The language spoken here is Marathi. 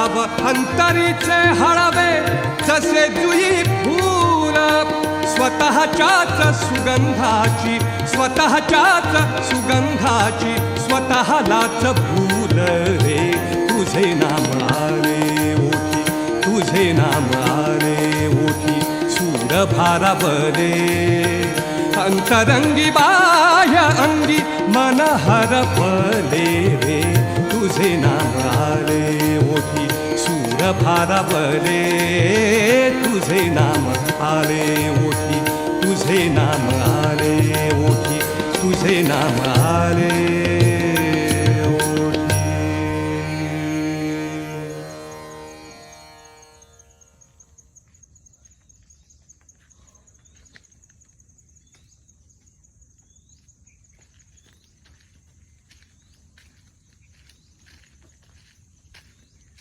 भाव अंतरीचे हळवे जसे जुई फूल स्वतःच्याच सुगंधाची स्वतःलाच भूल रे तुझे नाम आले ओठी तुझे नाम आले ओठी सूर भारावले अंतरंगी बाह्य अंगी मन हरपले रे तुझे नाम आले ओठी सूर भारावले तुझे नाम आले ओठी तुझे नाम आले ओठी तुझे नाम आले